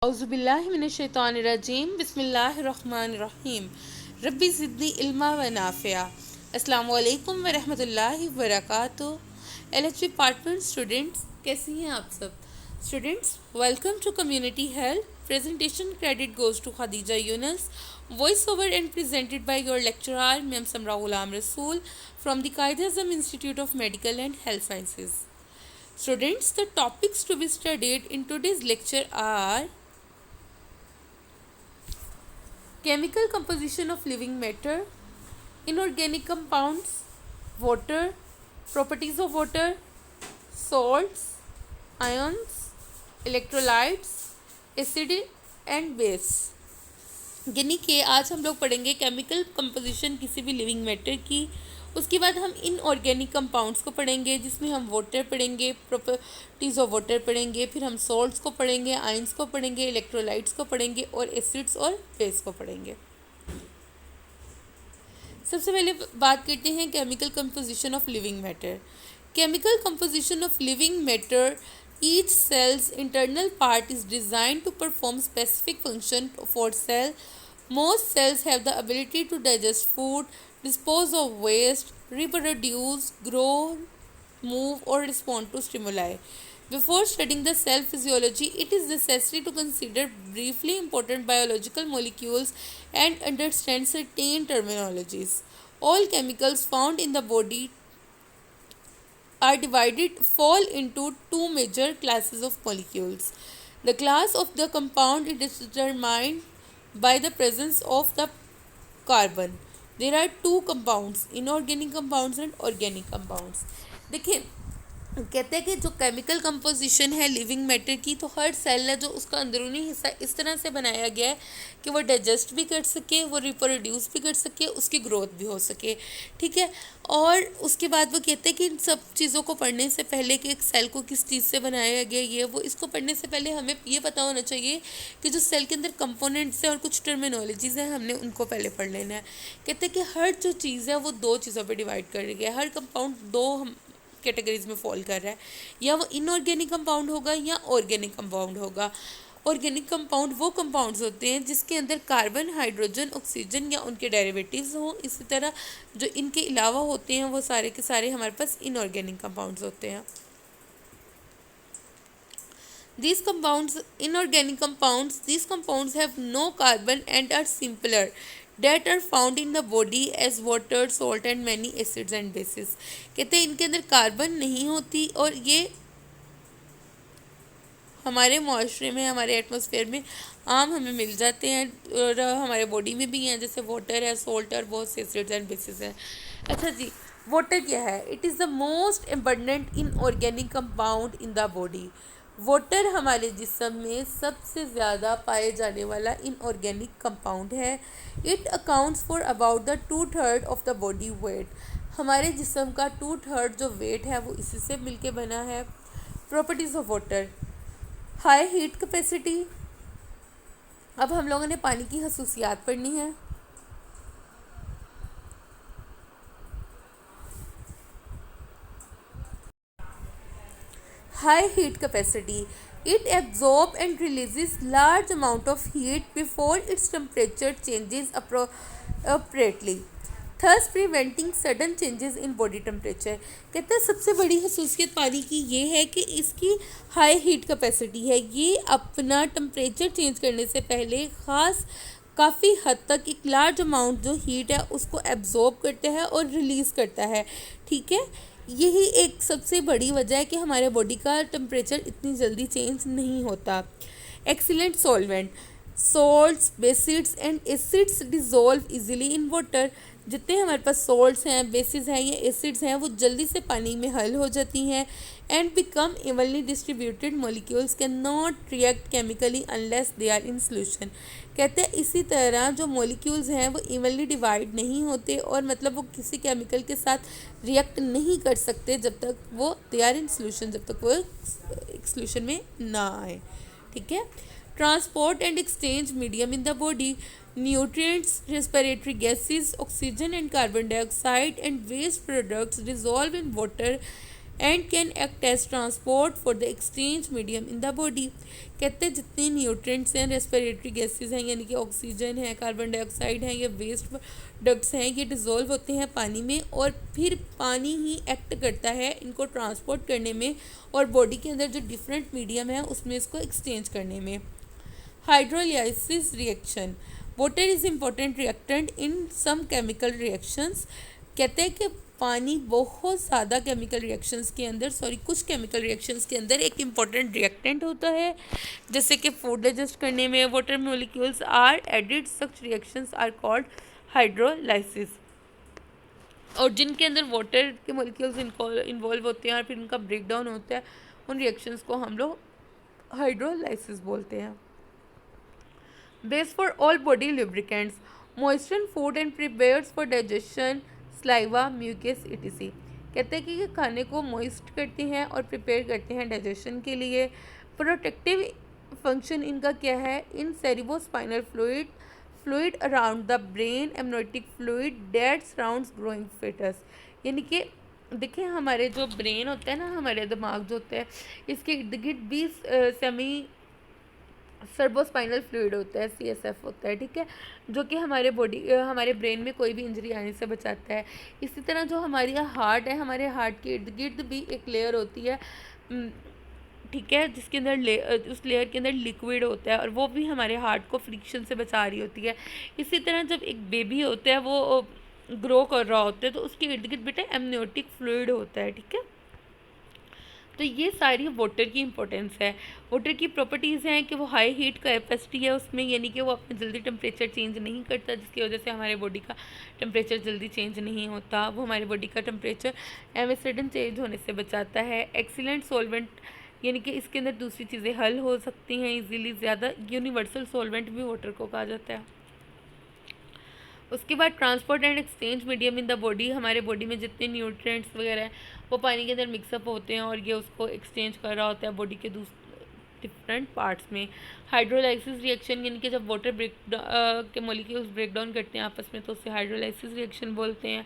औज़ुबिल्लाहिमिनश्शैतानिर्रजीम बिस्मिल्लाहिर्रहमानिर्रहीम रब्बी ज़िदनी इल्मा व नाफ़िया। अस्सलामु अलैकुम व रहमतुल्लाहि व बरकातुहू। एलएचबी पार्ट वन स्टूडेंट्स, कैसी हैं आप सब students? Welcome to community health presentation. Credit goes to Khadija Younus, voice over and presented by your lecturer ma'am Samra Ghulam Rasool from the Quaid-e-Azam institute of medical and health sciences. Students, the topics to be studied in today's lecture are chemical composition of living matter, inorganic compounds, water, properties of water, salts, ions, electrolytes, acid and base। यानी कि आज हम लोग पढ़ेंगे chemical composition किसी भी living matter की। उसके बाद हम इनऑर्गेनिक कंपाउंड्स को पढ़ेंगे, जिसमें हम वाटर पढ़ेंगे, प्रॉपर्टीज़ ऑफ वाटर पढ़ेंगे, फिर हम सॉल्ट्स को पढ़ेंगे, आयंस को पढ़ेंगे, इलेक्ट्रोलाइट्स को पढ़ेंगे और एसिड्स और बेस को पढ़ेंगे। सबसे पहले बात करते हैं chemical composition of living matter. Chemical composition of living matter, each cell's internal part is designed to perform specific function for cell. Most cells have the ability to digest food, dispose of waste, reproduce, grow, move or respond to stimuli. Before studying the cell physiology, it is necessary to consider briefly important biological molecules and understand certain terminologies. All chemicals found in the body fall into two major classes of molecules. The class of the compound is determined by the presence of the carbon. There are two compounds, inorganic compounds and organic compounds। देखिए, कहते हैं कि जो chemical composition है living matter की, तो हर cell है जो उसका अंदरूनी हिस्सा इस तरह से बनाया गया है कि वो डाइजेस्ट भी कर सके, वो रिप्रोड्यूस भी कर सके, उसकी ग्रोथ भी हो सके। ठीक है। और उसके बाद वो कहते हैं कि इन सब चीज़ों को पढ़ने से पहले कि एक सेल को किस चीज़ से बनाया गया, ये वो, इसको पढ़ने से पहले हमें ये पता होना चाहिए कि जो सेल के अंदर कंपोनेंट्स हैं और कुछ टर्मिनोलॉजीज़ हैं, हमने उनको पहले पढ़ लेना है। कहते हैं कि हर जो चीज़ है वो दो चीज़ों पर डिवाइड कर गया है। हर कंपाउंड दो कैटेगरीज में फॉल कर रहा है, या वो इनऑर्गेनिक कंपाउंड होगा या ऑर्गेनिक कंपाउंड होगा। ऑर्गेनिक कंपाउंड वो कंपाउंड्स होते हैं जिसके अंदर कार्बन, हाइड्रोजन, ऑक्सीजन या उनके डेरिवेटिव्स हों। इसी तरह जो इनके अलावा होते हैं वो सारे के सारे हमारे पास इनऑर्गेनिक कंपाउंड्स होते हैं। These compounds, inorganic compounds, these compounds have no carbon and are simpler, that are found in the body as water, salt and many acids and bases। कहते हैं इनके अंदर कार्बन नहीं होती और ये हमारे माशरे में, हमारे एटमॉस्फेयर में आम हमें मिल जाते हैं और हमारे बॉडी में भी हैं, जैसे वाटर है, सॉल्ट और बहुत से एसिड्स एंड बेसिस हैं। अच्छा जी, वाटर क्या है? It is the most abundant inorganic compound in the body. Water हमारे जिस्म में सबसे ज़्यादा पाए जाने वाला इनऑर्गेनिक कंपाउंड है। It accounts for about the 2/3 of the body weight. हमारे जिस्म का 2/3 जो वेट है वो इसी से मिलके बना है। Properties of water, high heat capacity. अब हम लोगों ने पानी की खसूसियात पढ़नी है। High heat capacity, it absorbs and releases large amount of heat before its temperature changes appropriately, thus preventing sudden changes in body temperature। कहते हैं सबसे बड़ी खसूसियत पानी की ये है कि इसकी हाई हीट कैपेसिटी है। ये अपना टेम्परेचर चेंज करने से पहले काफ़ी हद तक एक लार्ज अमाउंट जो हीट है उसको एब्जॉर्ब करता है और रिलीज़ करता है। ठीक है, यही एक सबसे बड़ी वजह है कि हमारे बॉडी का टेम्परेचर इतनी जल्दी चेंज नहीं होता। Excellent solvent, salts, bases and acids dissolve easily in water. जितने हमारे पास सॉल्ट्स हैं, बेसिस हैं या एसिड्स हैं, वो जल्दी से पानी में हल हो जाती हैं। And become evenly distributed molecules can not react chemically unless they are in solution. कहते हैं इसी तरह जो मॉलिक्यूल्स हैं वो इवनली डिवाइड नहीं होते और मतलब वो किसी केमिकल के साथ रिएक्ट नहीं कर सकते जब तक वो दे आर इन सोल्यूशन, जब तक वो एक सोल्यूशन में ना आए। ठीक है। Transport and exchange medium in the body, nutrients, respiratory gases, oxygen and carbon dioxide and waste products dissolve in water and can act as transport for the exchange medium in the body. कहते हैं जितने nutrients हैं, respiratory gases हैं यानी कि oxygen है, carbon dioxide है, ये वेस्ट प्रोडक्ट्स हैं, ये डिज़ोल्व होते हैं पानी में और फिर पानी ही एक्ट करता है इनको ट्रांसपोर्ट करने में और बॉडी के अंदर जो डिफरेंट मीडियम है उसमें इसको एक्सचेंज करने में। Hydrolysis reaction, water is important reactant in some chemical reactions. कहते हैं कि पानी बहुत ज़्यादा केमिकल रिएक्शंस के अंदर कुछ केमिकल रिएक्शंस के अंदर एक इम्पॉर्टेंट रिएक्टेंट होता है, जैसे कि फूड डाइजेस्ट करने में water molecules are added, such reactions are called hydrolysis. और जिनके अंदर वाटर के मॉलिक्यूल्स इन्वॉल्व होते हैं और फिर उनका ब्रेक डाउन होता है, उन रिएक्शंस को हम लोग हाइड्रोलाइसिस बोलते हैं। Base for all body lubricants, moisten food and prepares for digestion, saliva, mucus etc। कहते हैं कि ये खाने को मॉइस्ट करते हैं और प्रिपेयर करते हैं डाइजेशन के लिए। प्रोटेक्टिव फंक्शन इनका क्या है? In cerebrospinal fluid around the brain, amniotic fluid that surrounds growing fetus. यानी कि देखिए हमारे जो ब्रेन होता है ना, हमारे दिमाग जो होता है, इसके इर्द गिर्द भी सेमी सर्बोस्पाइनल फ्लूइड होता है, CSF होता है, ठीक है, जो कि हमारे ब्रेन में कोई भी इंजरी आने से बचाता है। इसी तरह जो हमारी हार्ट है, हमारे हार्ट के इर्द गिर्द भी एक लेयर होती है, ठीक है, जिसके अंदर उस लेयर के अंदर लिक्विड होता है और वो भी हमारे हार्ट को फ्रिक्शन से बचा रही होती है। इसी तरह जब एक बेबी होता है वो ग्रो कर रहा होता है तो उसके इर्द गिर्द बेटा एमनियोटिक फ्लूइड होता है, ठीक है। तो ये सारी वाटर की इंपॉर्टेंस है। वाटर की प्रॉपर्टीज़ हैं कि वो हाई हीट कैपेसिटी है उसमें, यानी कि वो अपने जल्दी टेम्परेचर चेंज नहीं करता, जिसकी वजह से हमारे बॉडी का टेम्परेचर जल्दी चेंज नहीं होता। वो हमारे बॉडी का टेम्परेचर सडन चेंज होने से बचाता है। एक्सीलेंट सॉल्वेंट, यानी कि इसके अंदर दूसरी चीज़ें हल हो सकती हैं ईजीली, ज़्यादा यूनिवर्सल सॉल्वेंट भी वाटर को कहा जाता है। उसके बाद transport and exchange medium in the body, हमारे बॉडी में जितने न्यूट्रिएंट्स वगैरह हैं वो पानी के अंदर मिक्सअप होते हैं और ये उसको एक्सचेंज कर रहा होता है बॉडी के डिफरेंट पार्ट्स में। हाइड्रोलाइसिस रिएक्शन, यानी कि जब वाटर के मॉलिक्यूल्स ब्रेक डाउन करते हैं आपस में तो उससे हाइड्रोलाइसिस रिएक्शन बोलते हैं।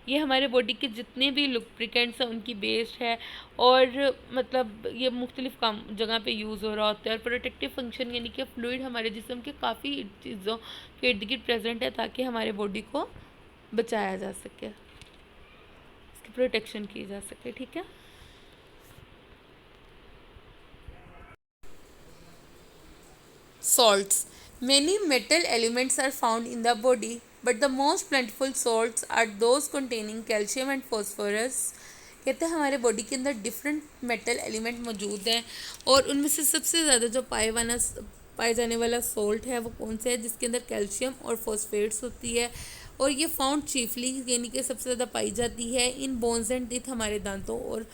ये हमारे बॉडी के जितने भी लुब्रिकेंट्स हैं उनकी बेस है और मतलब ये मुख्तलिफ काम जगह पे यूज़ हो रहा होता है। और प्रोटेक्टिव फंक्शन, यानी कि फ्लूइड हमारे जिस्म के काफ़ी चीज़ों के इर्द गिर्द प्रेजेंट है ताकि हमारे बॉडी को बचाया जा सके, इसकी प्रोटेक्शन की जा सके, ठीक है। Salts. Many metal elements are found in the body, but the most plentiful salts are those containing calcium and phosphorus। कहते हैं हमारे बॉडी के अंदर डिफरेंट मेटल एलिमेंट मौजूद हैं और उनमें से सबसे ज़्यादा जो पाए जाने वाला सॉल्ट है वो कौन सा है? जिसके अंदर कैल्शियम और फॉस्फेट्स होती है और ये फाउंड चीफली, यानी कि सबसे ज़्यादा पाई जाती है इन बोन्स एंड टीथ, हमारे दांतों और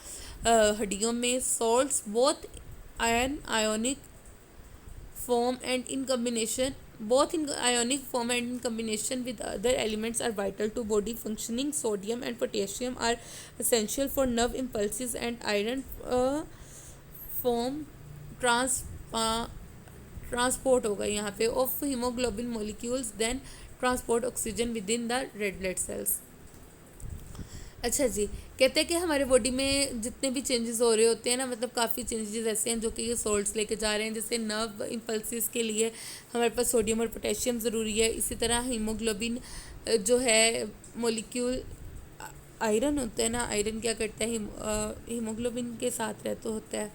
हड्डियों में। Salts both ionic form and in combination with other elements are vital to body functioning. Sodium and potassium are essential for nerve impulses and iron form transport होगा यहाँ पे of hemoglobin molecules, then transport oxygen within the red blood cells। अच्छा जी, कहते हैं कि हमारे body में जितने भी चेंजेस हो रहे होते हैं ना, मतलब काफ़ी चेंजेस ऐसे हैं जो कि ये सॉल्ट्स लेके जा रहे हैं। जैसे नर्व इम्पल्सिस के लिए हमारे पास सोडियम और पोटेशियम ज़रूरी है। इसी तरह हीमोग्लोबिन जो है मॉलिक्यूल आयरन होता है ना, आयरन क्या करता है? हीमोग्लोबिन के साथ रहता होता है,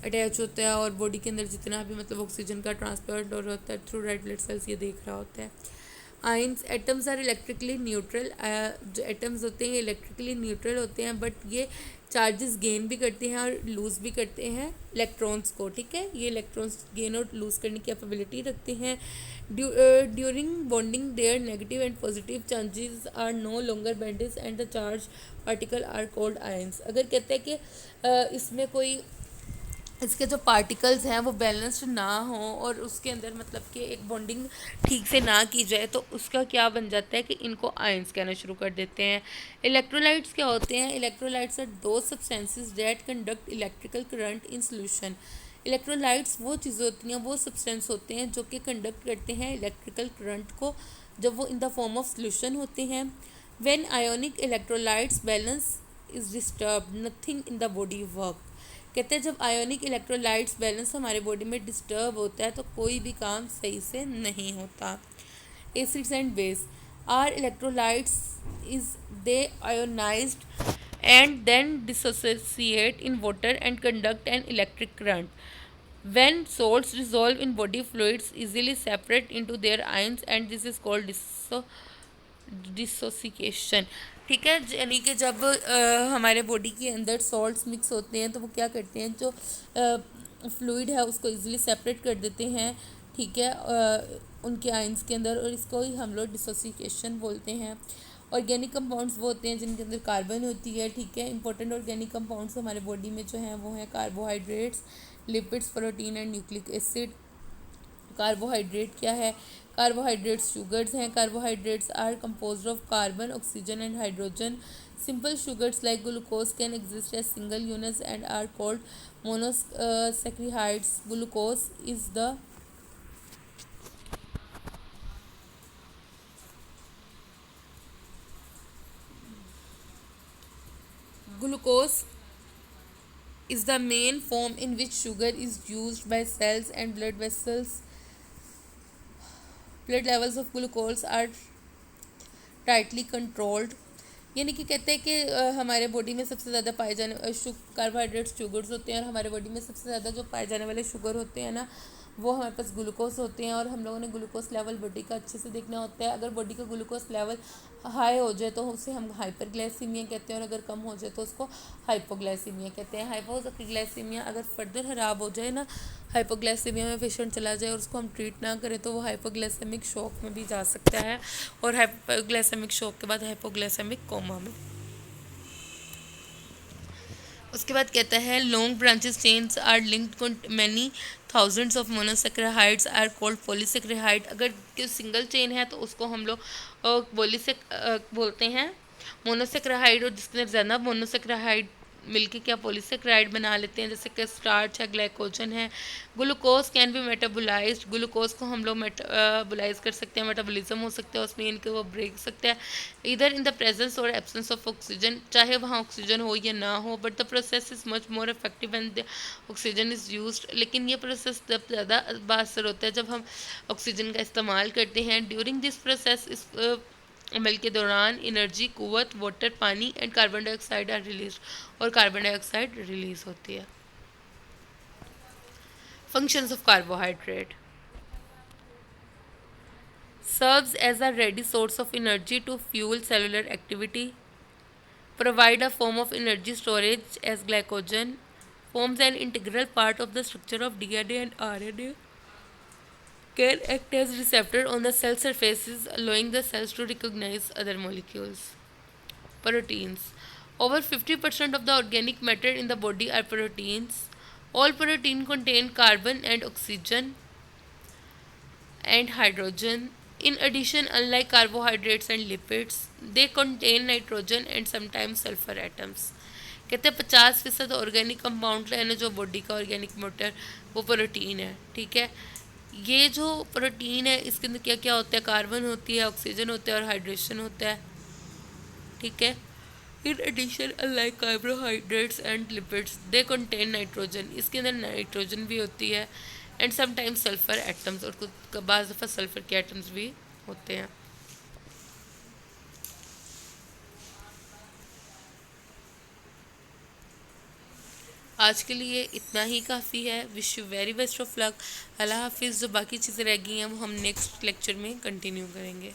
अटैच होता है और बॉडी के अंदर जितना भी मतलब ऑक्सीजन का ट्रांसपोर्ट हो होता है थ्रू रेड ब्लड सेल्स, ये देख रहा होता है। Ions, atoms are electrically neutral. जो एटम्स होते हैं इलेक्ट्रिकली न्यूट्रल होते हैं, बट ये चार्जेस गेन भी करते हैं और लूज़ भी करते हैं इलेक्ट्रॉन्स को, ठीक है। ये इलेक्ट्रॉन्स गेन और लूज़ करने की कैपेबिलिटी रखते हैं। During bonding their negative and positive charges are no longer bonded and the charge particle are called ions. अगर कहते हैं कि इसमें कोई इसके जो पार्टिकल्स हैं वो बैलेंस्ड ना हो और उसके अंदर मतलब कि एक बॉन्डिंग ठीक से ना की जाए तो उसका क्या बन जाता है कि इनको आयंस कहना शुरू कर देते हैं। इलेक्ट्रोलाइट्स क्या होते हैं? इलेक्ट्रोलाइट्स आर दो substances that conduct electrical current in solution. Electrolytes वो चीज़ें होती हैं, वो सब्सटेंस होते हैं जो कि कंडक्ट करते हैं इलेक्ट्रिकल करंट को जब वो in the form of solution होते हैं। When ionic electrolytes balance is disturb nothing in the body work. कहते हैं जब आयोनिक इलेक्ट्रोलाइट्स बैलेंस हमारे बॉडी में डिस्टर्ब होता है तो कोई भी काम सही से नहीं होता। Acids and base are electrolytes is they ionized and then dissociate in water and conduct an electric current. When salts dissolve in body fluids, easily separate into their ions and this is called dissociation। ठीक है, यानी कि जब हमारे body के अंदर salts mix होते हैं तो वो क्या करते हैं, जो फ्लूइड है उसको इजीली सेपरेट कर देते हैं। ठीक है, उनके आइंस के अंदर, और इसको ही हम लोग डिसोसिएशन बोलते हैं। ऑर्गेनिक कंपाउंड्स वो होते हैं जिनके अंदर कार्बन होती है। ठीक है, इंपॉर्टेंट ऑर्गेनिक कंपाउंड्स हमारे बॉडी में जो हैं वो हैं carbohydrates, lipids, protein and nucleic acid. Carbohydrate क्या है? कार्बोहाइड्रेट्स शुगर्स हैं। Carbohydrates are composed of carbon, oxygen and hydrogen. Simple sugars like glucose can exist as single units and are called monosaccharides. Glucose is the Glucose is the main form in which sugar is used by cells and blood vessels. Blood levels of glucose are tightly controlled। यानी कि कहते हैं कि हमारे body में सबसे ज़्यादा पाए जाने कार्बोहाइड्रेट्स शुगर्स होते हैं, और हमारे बॉडी में सबसे ज़्यादा जो पाए जाने वाले शुगर होते हैं ना, वो हमारे पास ग्लूकोज होते हैं। और हम लोगों ने ग्लूकोज लेवल बॉडी का अच्छे से देखना होता है। अगर बॉडी का ग्लूकोज लेवल हाई हो जाए तो उसे हम हाइपरग्लाइसीमिया कहते हैं, और अगर कम हो जाए तो उसको हाइपोग्लाइसीमिया कहते हैं। हाइपोग्लाइसीमिया अगर फर्दर ख़राब हो जाए ना, हाइपोग्लाइसीमिया में पेशेंट चला जाए और उसको हम ट्रीट ना करें तो वो हाइपोग्लाइसेमिक शॉक में भी जा सकता है, और हाइपोग्लाइसेमिक शॉक के बाद हाइपोग्लाइसेमिक कोमा में। उसके बाद कहता है long branches chains are linked many thousands of monosaccharides are called polysaccharide. अगर कोई सिंगल चेन है तो उसको हम लोग बोलते हैं मोनोसेक्राइड, और जिसके अंदर ज़्यादा मोनोसेक्राइड मिलके क्या पॉलीसेक्राइड बना लेते हैं, जैसे कि स्टार्च है, ग्लाइकोजन है। Glucose can be metabolised. Glucose को हम लोग मेटाबोलाइज कर सकते हैं, मेटाबॉलिज्म हो सकता है उसमें, इनके वो ब्रेक सकता है इधर इन द प्रेजेंस और एब्सेंस ऑफ ऑक्सीजन, चाहे वहाँ ऑक्सीजन हो या ना हो। But the process is much more effective and the oxygen is used. लेकिन ये प्रोसेस जब ज़्यादा बासर होता है जब हम ऑक्सीजन का इस्तेमाल करते हैं। ड्यूरिंग दिस प्रोसेस इस अमल के दौरान एनर्जी, कुव्वत, वाटर, पानी and carbon dioxide are release, और कार्बन डाइऑक्साइड रिलीज होती है। Functions of carbohydrate serves as a ready source of energy to fuel cellular activity, provide a form of energy storage as glycogen, forms an integral part of the structure of DNA and RNA, can act as receptor on the cell surfaces, allowing the cells to recognize other molecules. Proteins. Over 50% of the organic matter in the body are proteins. All protein contain carbon and oxygen and hydrogen. In addition, unlike carbohydrates and lipids, they contain nitrogen and sometimes sulfur atoms. कहते हैं 50% organic compound है ना जो body का organic matter, वो protein है। ठीक है, ये जो प्रोटीन है इसके अंदर क्या क्या होता है? कार्बन होती है, ऑक्सीजन होता है और हाइड्रोजन होता है। ठीक है, in addition unlike carbohydrates and lipids they contain nitrogen, इसके अंदर नाइट्रोजन भी होती है, एंड समटाइम्स सल्फर एटम्स, और कुछ बाज़ दफ़ा सल्फर के एटम्स भी होते हैं। आज के लिए इतना ही काफ़ी है। Wish you very best of luck. अल्लाह हाफिज़। जो बाकी चीज़ें रह गई हैं वो हम नेक्स्ट लेक्चर में कंटिन्यू करेंगे।